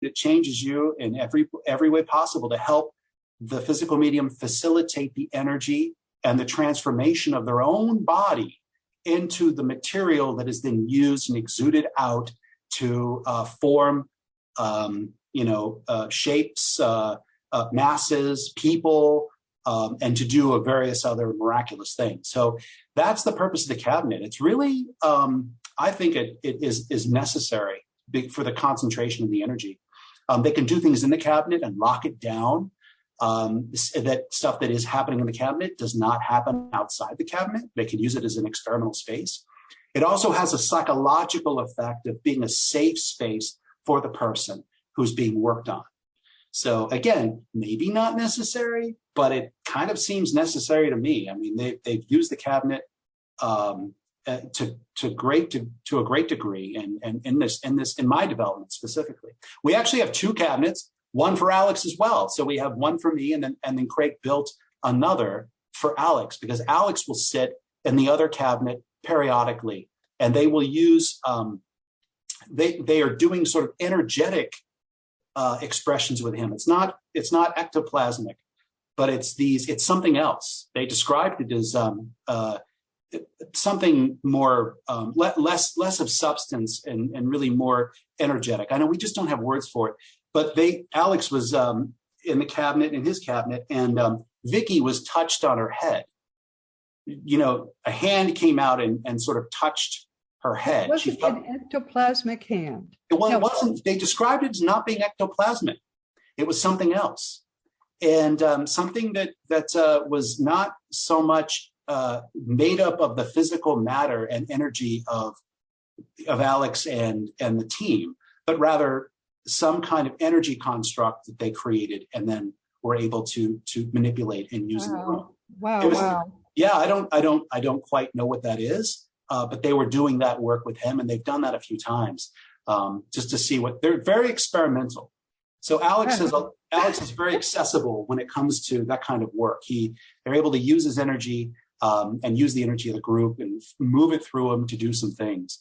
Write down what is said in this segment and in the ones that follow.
It changes you in every way possible to help the physical medium facilitate the energy and the transformation of their own body into the material that is then used and exuded out to form, shapes, masses, people, and to do various other miraculous things. So that's the purpose of the cabinet. It's really, I think it is necessary for the concentration of the energy. They can do things in the cabinet and lock it down. That stuff that is happening in the cabinet does not happen outside the cabinet. They can use it as an experimental space. It also has a psychological effect of being a safe space for the person who's being worked on. So again, maybe not necessary, but it kind of seems necessary to me. I mean, they've used the cabinet to a great degree, and in my development specifically. We actually have two cabinets, one for Alex as well. So we have one for me, and then Craig built another for Alex, because Alex will sit in the other cabinet periodically, and they will use they are doing sort of energetic expressions with him. It's not ectoplasmic, but it's something else. They described it as something more less of substance and really more energetic. I know we just don't have words for it, but Alex was in his cabinet, and Vicky was touched on her head. A hand came out and sort of touched her head. Was it an ectoplasmic hand? It wasn't. They described it as not being ectoplasmic. It was something else, and something that was not so much made up of the physical matter and energy of Alex and the team, but rather some kind of energy construct that they created and then were able to manipulate and use in the room. Wow. Yeah, I don't quite know what that is. But they were doing that work with him, and they've done that a few times, just to see they're very experimental. So Alex is very accessible when it comes to that kind of work. They're able to use his energy and use the energy of the group and move it through him to do some things.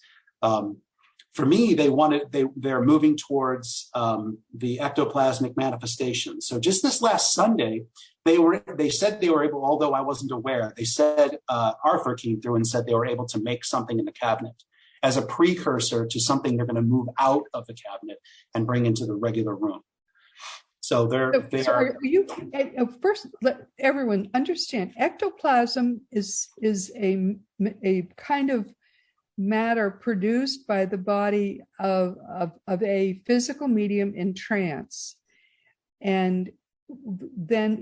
For me, they're moving towards the ectoplasmic manifestation. So just this last Sunday, they said they were able, although I wasn't aware, they said Arthur came through and said they were able to make something in the cabinet as a precursor to something they're going to move out of the cabinet and bring into the regular room. So first, let everyone understand, ectoplasm is a kind of matter produced by the body of a physical medium in trance, and then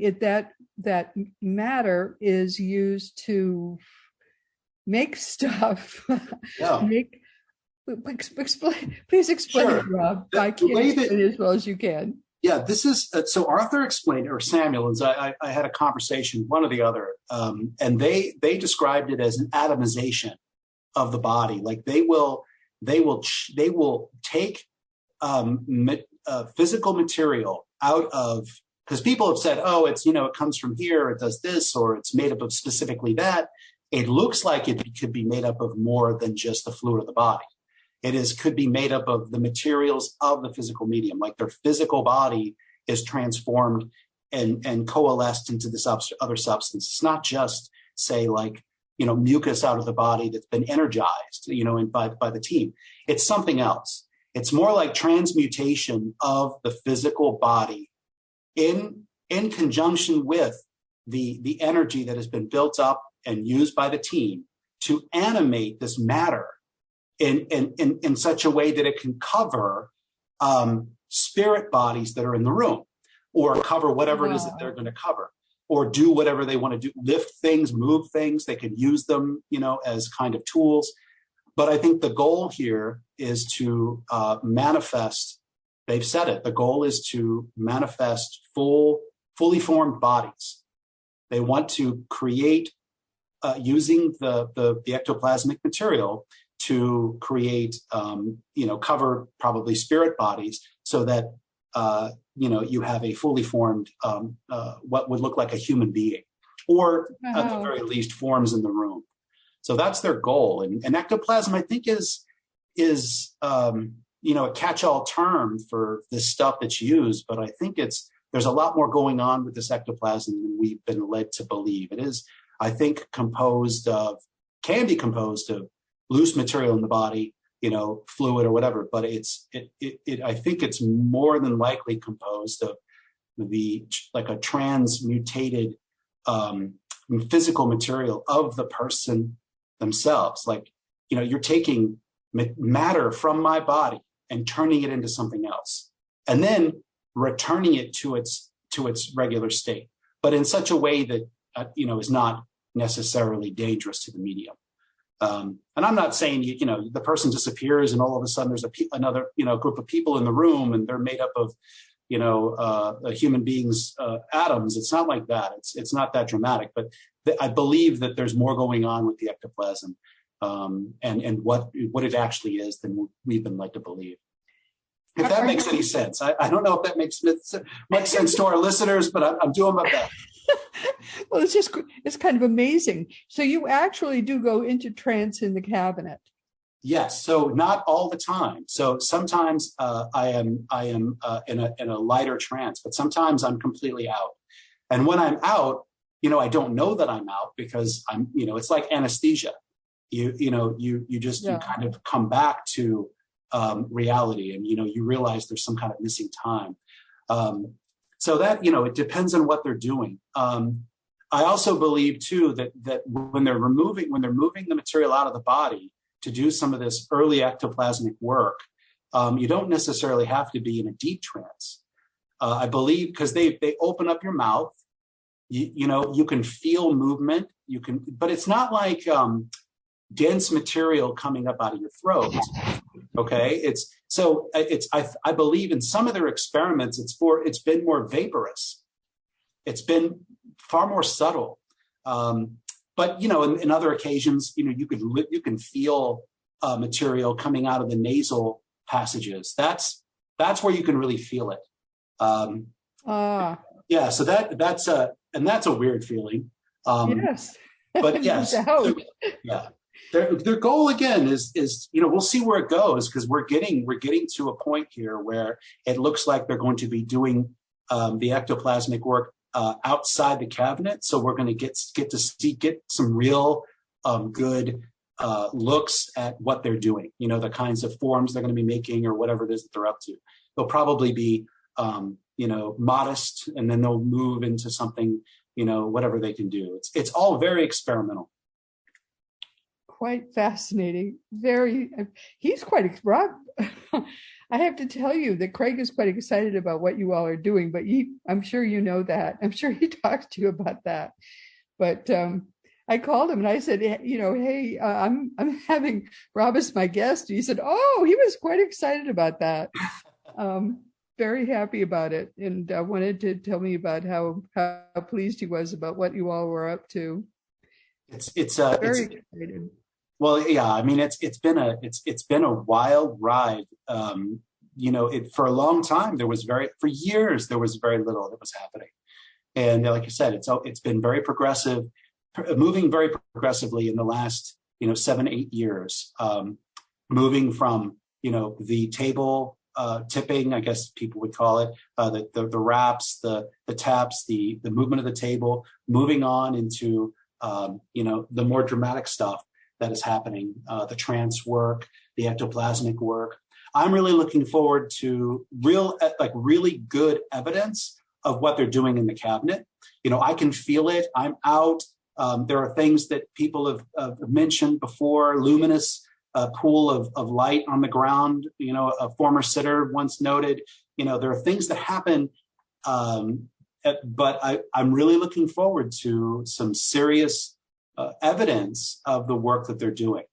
that matter is used to make stuff. Yeah. Please explain, Sure. it, Rob. I can't explain it as well as you can. Yeah, this is so Arthur explained it, or Samuel, as I had a conversation, one or the other, and they described it as an atomization of the body. Like they will take physical material out of, because people have said, oh, it's, it comes from here, it does this, or it's made up of specifically that. It looks like it could be made up of more than just the fluid of the body. Could be made up of the materials of the physical medium, like their physical body is transformed and coalesced into this other substance. It's not just, say, like, mucus out of the body that's been energized, by the team. It's something else. It's more like transmutation of the physical body in conjunction with the energy that has been built up and used by the team to animate this matter in such a way that it can cover spirit bodies that are in the room, or cover whatever it is that they're going to cover, or do whatever they want to do, lift things, move things. They can use them, as kind of tools. But I think the goal here is to manifest, they've said it, the goal is to manifest fully formed bodies. They want to create, using the ectoplasmic material, to create, cover probably spirit bodies, so that, you have a fully formed, what would look like a human being, or at the very least forms in the room. So that's their goal. And ectoplasm, I think, is a catch-all term for this stuff that's used, but I think there's a lot more going on with this ectoplasm than we've been led to believe. It is, I think, can be composed of loose material in the body, fluid or whatever, but I think it's more than likely composed of like a transmutated physical material of the person themselves. Like, you're taking matter from my body and turning it into something else, and then returning it to its regular state, but in such a way that is not necessarily dangerous to the medium. And I'm not saying the person disappears and all of a sudden there's another group of people in the room and they're made up of a human being's atoms. It's not like that. It's not that dramatic. But I believe that there's more going on with the ectoplasm and what it actually is than we've been led to believe. If that makes any sense. I don't know if that makes much sense to our listeners, but I'm doing my best. Well, it's kind of amazing. So you actually do go into trance in the cabinet. Yes. So not all the time. So sometimes I am in a lighter trance, but sometimes I'm completely out. And when I'm out, I don't know that I'm out because I'm, it's like anesthesia. You kind of come back to reality, and you realize there's some kind of missing time. So that it depends on what they're doing. I also believe too that when they're moving the material out of the body to do some of this early ectoplasmic work, you don't necessarily have to be in a deep trance. I believe because they open up your mouth, you can feel movement. But it's not like dense material coming up out of your throat. Okay, I believe in some of their experiments, it's been more vaporous. It's been far more subtle. But in other occasions, you can feel material coming out of the nasal passages. That's where you can really feel it. Yeah. So that's a weird feeling. Yes. But yes. Yeah. Their goal again is we'll see where it goes, because we're getting to a point here where it looks like they're going to be doing the ectoplasmic work outside the cabinet. So we're going to get some real good looks at what they're doing. The kinds of forms they're going to be making or whatever it is that they're up to. They'll probably be modest, and then they'll move into something whatever they can do. It's all very experimental. Quite fascinating. He's quite, Rob, I have to tell you that Craig is quite excited about what you all are doing, but I'm sure you know that. I'm sure he talked to you about that. But I called him and I said, hey, I'm having Rob as my guest. He said, oh, he was quite excited about that. Very happy about it, and wanted to tell me about how pleased he was about what you all were up to. It's very excited. Well, yeah, I mean, it's been a wild ride. For a long time, for years, there was very little that was happening. And like I said, it's been very progressive, moving very progressively in the last, 7-8 years, moving from, the table tipping, I guess people would call it, the raps, the taps, the movement of the table, moving on into, the more dramatic stuff that is happening, the trance work, the ectoplasmic work. I'm really looking forward to really good evidence of what they're doing in the cabinet. I can feel it. I'm out. There are things that people have mentioned before, luminous pool of light on the ground. A former sitter once noted, there are things that happen, but I'm really looking forward to some serious evidence of the work that they're doing.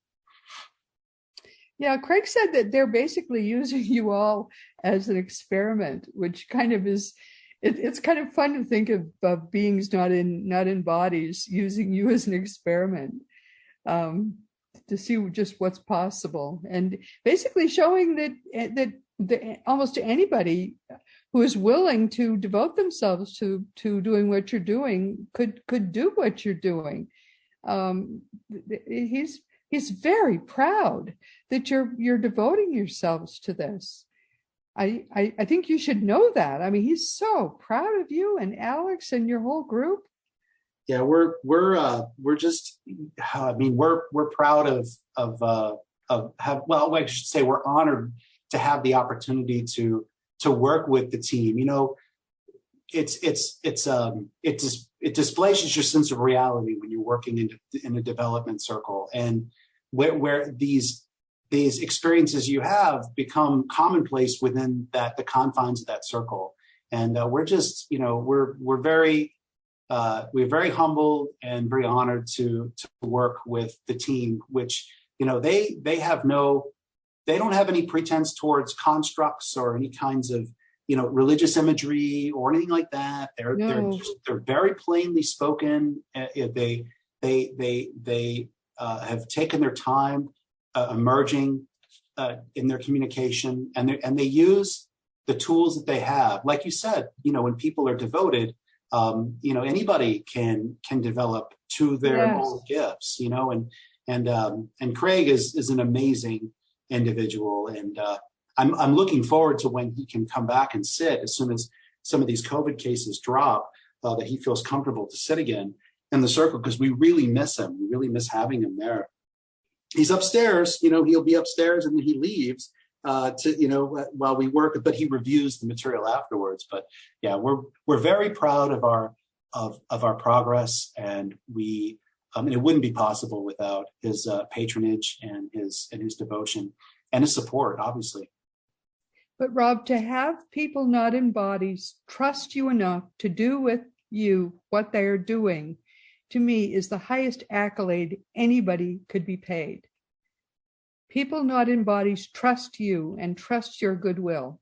Yeah, Craig said that they're basically using you all as an experiment, which kind of is, it's kind of fun to think of beings not in bodies using you as an experiment to see just what's possible, and basically showing that almost anybody who is willing to devote themselves to doing what you're doing could do what you're doing. He's he's very proud that you're devoting yourselves to this. I think you should know that. I mean, he's so proud of you and Alex and your whole group. Yeah, we're just, I mean, we're proud well, I should say we're honored to have the opportunity to work with the team. You know, it displaces your sense of reality when you're working in a development circle, and where these experiences you have become commonplace within the confines of that circle. And we're just, you know, we're very humbled and very honored to work with the team, which, you know, they don't have any pretense towards constructs or any kinds of, you know, religious imagery or anything like that. They're very plainly spoken. They have taken their time emerging in their communication, and they use the tools that they have. Like you said, you know, when people are devoted, you know, anybody can develop to their own gifts, you know, and Craig is an amazing individual, and I'm looking forward to when he can come back and sit as soon as some of these COVID cases drop, that he feels comfortable to sit again in the circle, because we really miss him. We really miss having him there. He's upstairs, you know, he'll be upstairs and then he leaves while we work, but he reviews the material afterwards. But yeah, we're very proud of our progress, and it wouldn't be possible without his patronage and his devotion and his support, obviously. But Rob, to have people not in bodies trust you enough to do with you what they are doing, to me, is the highest accolade anybody could be paid. People not in bodies trust you and trust your goodwill.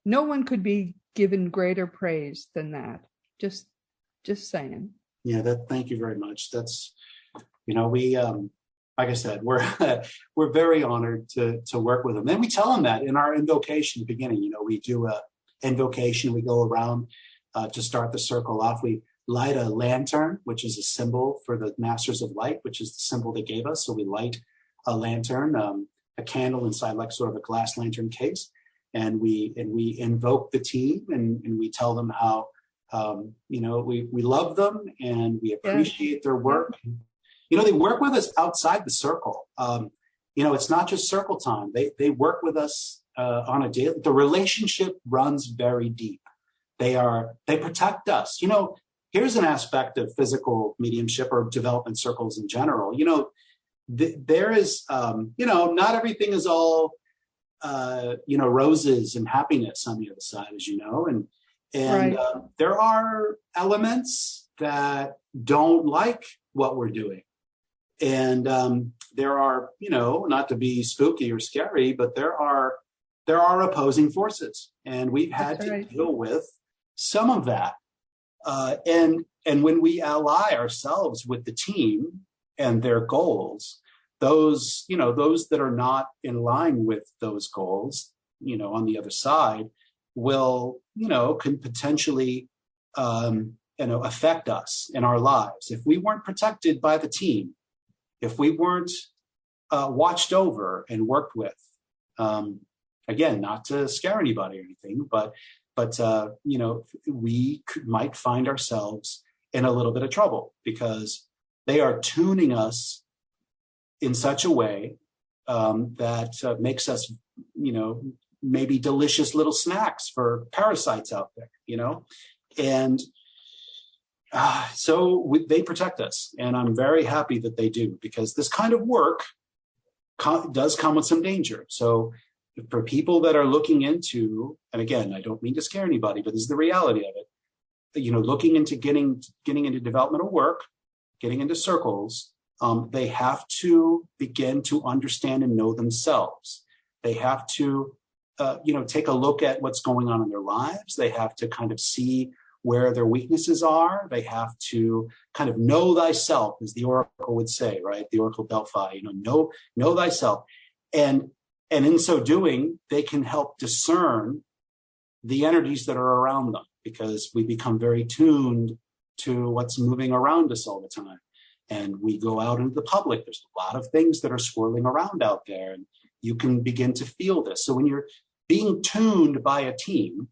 No one could be given greater praise than that. Just saying. Yeah, thank you very much. That's, you know, we, like I said, we're very honored to work with them. And we tell them that in our invocation at the beginning. You know, we do a invocation. We go around to start the circle off. We light a lantern, which is a symbol for the Masters of Light, which is the symbol they gave us. So we light a lantern, a candle inside like sort of a glass lantern case, and we invoke the team, and we tell them how you know, we love them and we appreciate their work. You know, they work with us outside the circle. You know, it's not just circle time. They work with us on a daily. The relationship runs very deep. They protect us. You know, here's an aspect of physical mediumship or development circles in general. You know, there is, you know, not everything is all, you know, roses and happiness on the other side, as you know, and right. There are elements that don't like what we're doing. And there are, you know, not to be spooky or scary, but there are opposing forces, and we've had to deal with some of that. And when we ally ourselves with the team and their goals, those that are not in line with those goals, you know, on the other side will, you know, can potentially, you know, affect us in our lives. If we weren't protected by the team, if we weren't watched over and worked with, again, not to scare anybody or anything, but you know, we might find ourselves in a little bit of trouble, because they are tuning us in such a way that makes us, you know, maybe delicious little snacks for parasites out there, you know, and so they protect us, and I'm very happy that they do, because this kind of work does come with some danger. So for people that are looking into, and again, I don't mean to scare anybody, but this is the reality of it, you know, looking into getting into developmental work, getting into circles, they have to begin to understand and know themselves. They have to, you know, take a look at what's going on in their lives. They have to kind of see where their weaknesses are. They have to kind of know thyself, as the Oracle would say, right? The Oracle Delphi, you know thyself. And in so doing, they can help discern the energies that are around them, because we become very tuned to what's moving around us all the time. and we go out into the public, there's a lot of things that are swirling around out there, and you can begin to feel this. So when you're being tuned by a team,